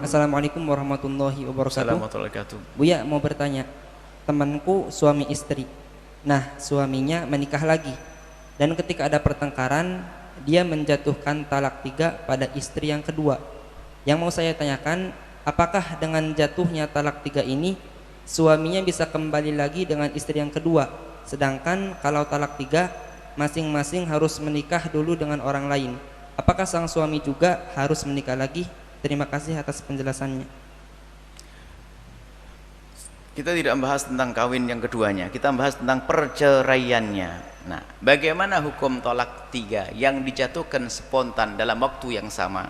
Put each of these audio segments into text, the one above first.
Assalamualaikum warahmatullahi wabarakatuh. Assalamualaikum warahmatullahi wabarakatuh. Buya mau bertanya, temanku suami istri. Nah, suaminya menikah lagi. Dan ketika ada pertengkaran, dia menjatuhkan talak 3 pada istri yang kedua. Yang mau saya tanyakan, apakah dengan jatuhnya talak 3 ini suaminya bisa kembali lagi dengan istri yang kedua? Sedangkan kalau talak 3, masing-masing harus menikah dulu dengan orang lain. Apakah sang suami juga harus menikah lagi? Terima kasih atas penjelasannya. Kita tidak membahas tentang kawin yang keduanya, kita membahas tentang perceraiannya. Nah, bagaimana hukum talak 3 yang dijatuhkan spontan dalam waktu yang sama?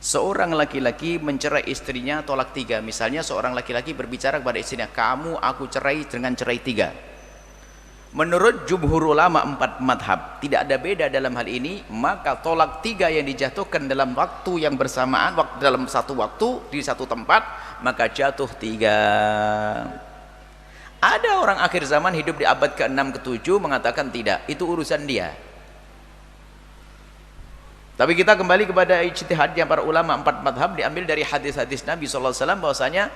Seorang laki-laki mencerai istrinya talak 3. Misalnya seorang laki-laki berbicara kepada istrinya, kamu aku cerai dengan cerai 3. Menurut jumhur ulama 4 madhab, tidak ada beda dalam hal ini. Maka tolak 3 yang dijatuhkan dalam waktu yang bersamaan, dalam satu waktu di satu tempat, maka jatuh 3. Ada orang akhir zaman hidup di abad ke-6 ke-7 mengatakan tidak, itu urusan dia. Tapi kita kembali kepada ijtihadnya para ulama 4 madhab, diambil dari hadis-hadis Nabi SAW bahwasanya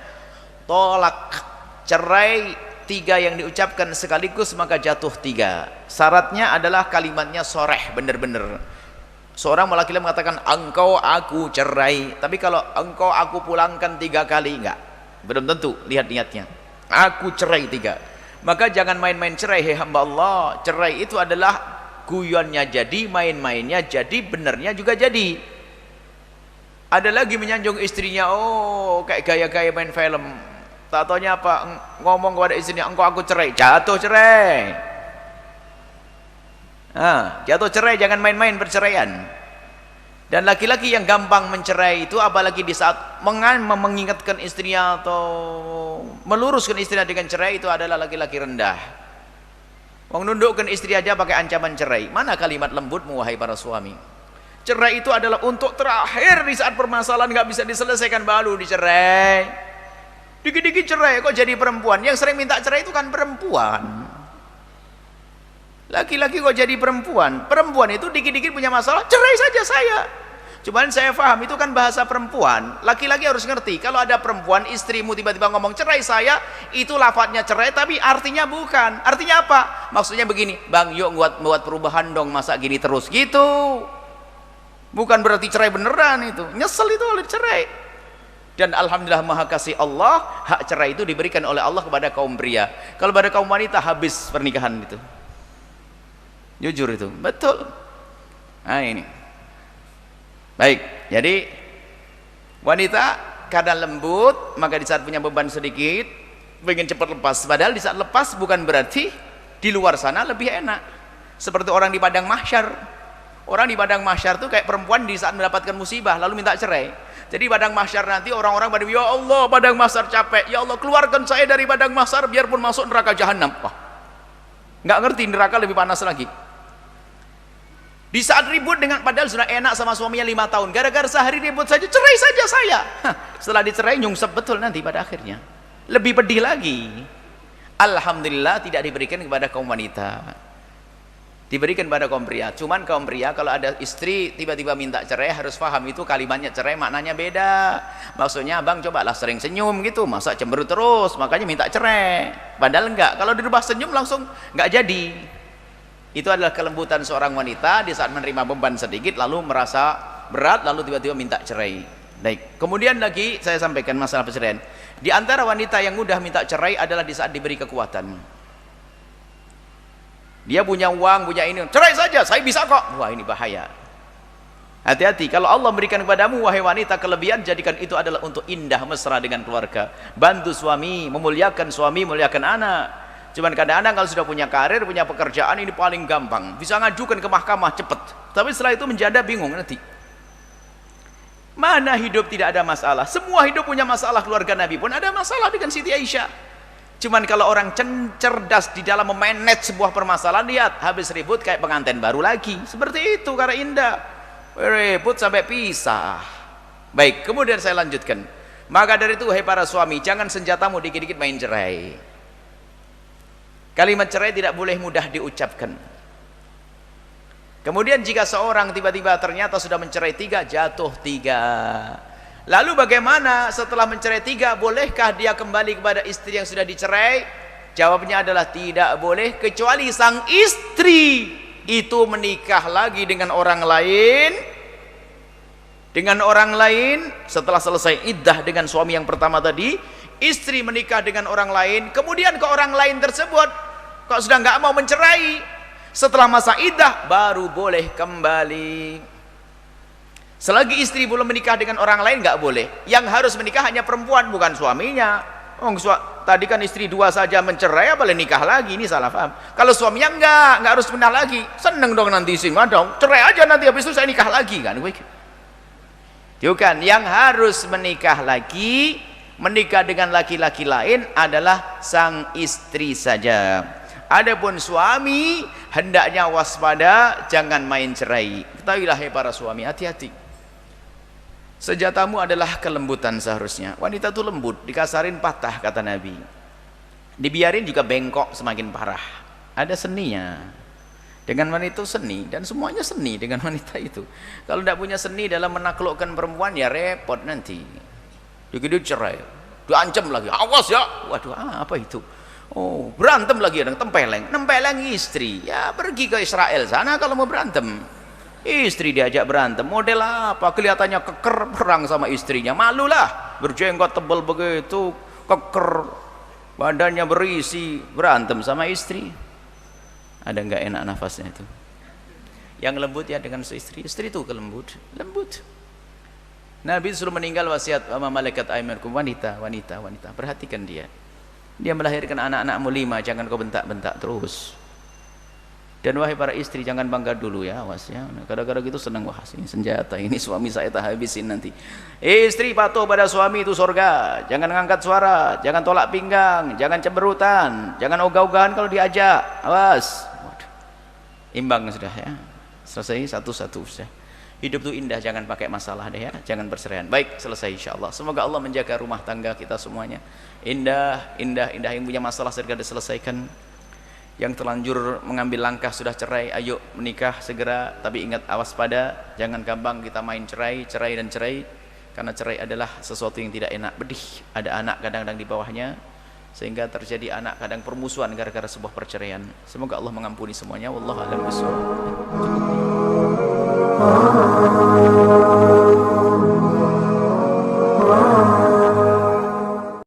tolak cerai 3 yang diucapkan sekaligus maka jatuh 3. Syaratnya adalah kalimatnya soreh, benar-benar. Seorang laki-laki mengatakan engkau aku cerai, tapi kalau engkau aku pulangkan 3 kali, enggak, belum tentu. Lihat niatnya, aku cerai 3. Maka jangan main-main cerai, hei hamba Allah. Cerai itu adalah guyonnya jadi, main-mainnya jadi, benernya juga jadi. Ada lagi menyanjung istrinya, oh kayak gaya-gaya main film. Tak taunya apa, ngomong kepada istrinya, engkau aku cerai, jatuh cerai. Jatuh cerai, jangan main-main perceraian. Dan laki-laki yang gampang mencerai itu, apalagi di saat mengingatkan istrinya atau meluruskan istrinya dengan cerai, itu adalah laki-laki rendah. Menundukkan istri aja pakai ancaman cerai. Mana kalimat lembutmu wahai para suami? Cerai itu adalah untuk terakhir di saat permasalahan nggak bisa diselesaikan baru dicerai. Dikit-dikit cerai kok jadi perempuan. Yang sering minta cerai itu kan perempuan. Laki-laki kok jadi perempuan. Perempuan itu dikit-dikit punya masalah, cerai saja saya. Cuman saya paham itu kan bahasa perempuan. Laki-laki harus ngerti, kalau ada perempuan, istrimu tiba-tiba ngomong cerai saya, itu lafadznya cerai tapi artinya bukan. Artinya apa? Maksudnya begini, bang yuk buat perubahan dong, masa gini terus gitu. Bukan berarti cerai beneran itu. Nyesel itu oleh cerai. Dan alhamdulillah maha kasih Allah, hak cerai itu diberikan oleh Allah kepada kaum pria. Kalau pada kaum wanita habis pernikahan itu. Jujur itu, betul. Nah ini. Baik, jadi wanita kadang lembut, maka di saat punya beban sedikit, pengen cepat lepas. Padahal di saat lepas bukan berarti di luar sana lebih enak. Seperti orang di padang mahsyar. Orang di padang mahsyar itu kayak perempuan di saat mendapatkan musibah lalu minta cerai. Jadi padang mahsyar nanti orang-orang pada, ya Allah padang mahsyar capek, ya Allah keluarkan saya dari padang mahsyar biarpun masuk neraka jahanam. Wah, nggak ngerti neraka lebih panas lagi. Di saat ribut dengan, padahal sudah enak sama suaminya 5 tahun, gara-gara sehari ribut saja, cerai saja saya. Setelah dicerai nyungsep betul nanti pada akhirnya, lebih pedih lagi. Alhamdulillah tidak diberikan kepada kaum wanita, diberikan pada kaum pria. Cuman kaum pria kalau ada istri tiba-tiba minta cerai harus paham itu kalimatnya cerai maknanya beda. Maksudnya abang cobalah sering senyum gitu, masa cemberut terus makanya minta cerai. Padahal enggak, kalau dirubah senyum langsung enggak jadi. Itu adalah kelembutan seorang wanita di saat menerima beban sedikit lalu merasa berat lalu tiba-tiba minta cerai. Baik, kemudian lagi saya sampaikan masalah perceraian. Di antara wanita yang mudah minta cerai adalah di saat diberi kekuatan. Dia punya uang, punya ini, cerai saja, saya bisa kok. Wah ini bahaya. Hati-hati, kalau Allah memberikan kepadamu wahai wanita kelebihan, jadikan itu adalah untuk indah mesra dengan keluarga. Bantu suami, memuliakan suami, memuliakan anak. Cuman kadang-kadang kalau sudah punya karir, punya pekerjaan, ini paling gampang, bisa ngajukan ke mahkamah cepet. Tapi setelah itu menjanda bingung nanti. Mana hidup tidak ada masalah? Semua hidup punya masalah. Keluarga Nabi pun ada masalah dengan Siti Aisyah. Cuman kalau orang cerdas di dalam memanage sebuah permasalahan, lihat habis ribut kayak pengantin baru lagi. Seperti itu karena indah. Ribut sampai pisah. Baik, kemudian saya lanjutkan. Maka dari itu hai para suami, jangan senjatamu dikit-dikit main cerai. Kalimat cerai tidak boleh mudah diucapkan. Kemudian jika seorang tiba-tiba ternyata sudah mencerai 3, jatuh 3. Lalu bagaimana setelah mencerai 3? Bolehkah dia kembali kepada istri yang sudah dicerai? Jawabnya adalah tidak boleh, kecuali sang istri itu menikah lagi dengan orang lain. Dengan orang lain setelah selesai iddah dengan suami yang pertama tadi, istri menikah dengan orang lain, kemudian ke orang lain tersebut kok sudah nggak mau mencerai, setelah masa iddah baru boleh kembali. Selagi istri belum menikah dengan orang lain nggak boleh. Yang harus menikah hanya perempuan, bukan suaminya. Tadi kan istri 2 saja mencerai, boleh nikah lagi. Ini salah paham. Kalau suaminya nggak harus menikah lagi. Seneng dong nanti sih, dong cerai aja nanti, habis itu saya nikah lagi kan. Bukan, yang harus menikah lagi, menikah dengan laki-laki lain adalah sang istri saja. Adapun suami hendaknya waspada, jangan main cerai. Ketahuilah para suami, hati-hati. Senjatamu adalah kelembutan seharusnya. Wanita itu lembut, dikasarin patah kata Nabi. Dibiarin juga bengkok semakin parah. Ada seninya. Dengan wanita seni, dan semuanya seni dengan wanita itu. Kalau tidak punya seni dalam menaklukkan perempuan, ya repot nanti. Dikit-dikit cerai, diancam lagi, awas ya. Waduh, apa itu? Oh, berantem lagi, ada nempeleng istri. Ya pergi ke Israel sana kalau mau berantem. Istri diajak berantem, model apa? Kelihatannya keker, perang sama istrinya, malulah, berjenggot tebal begitu, keker, badannya berisi, berantem sama istri. Ada nggak enak nafasnya itu? Yang lembut ya dengan istri itu lembut. Nabi suruh meninggal wasiat sama malaikat aimankum, wanita, perhatikan dia melahirkan anak-anakmu 5, jangan kau bentak-bentak terus. Dan wahai para istri, jangan bangga dulu ya, awas ya. Kadang-kadang gitu senang, wah ini senjata, ini suami saya tak habisin nanti. Istri patuh pada suami itu surga. Jangan ngangkat suara, jangan tolak pinggang, jangan cemberutan, jangan ogah-ogahan kalau diajak. Awas. Waduh. Imbang sudah ya. Selesai satu-satu sudah. Hidup itu indah, jangan pakai masalah deh ya, jangan perceraian. Baik, selesai insyaallah. Semoga Allah menjaga rumah tangga kita semuanya. Indah yang punya masalah segera diselesaikan. Yang terlanjur mengambil langkah sudah cerai, ayo menikah segera, tapi ingat awas pada, jangan gampang kita main cerai, karena cerai adalah sesuatu yang tidak enak, pedih. Ada anak kadang-kadang di bawahnya, sehingga terjadi anak kadang permusuhan gara-gara sebuah perceraian. Semoga Allah mengampuni semuanya. Wallahu a'lam bishawab.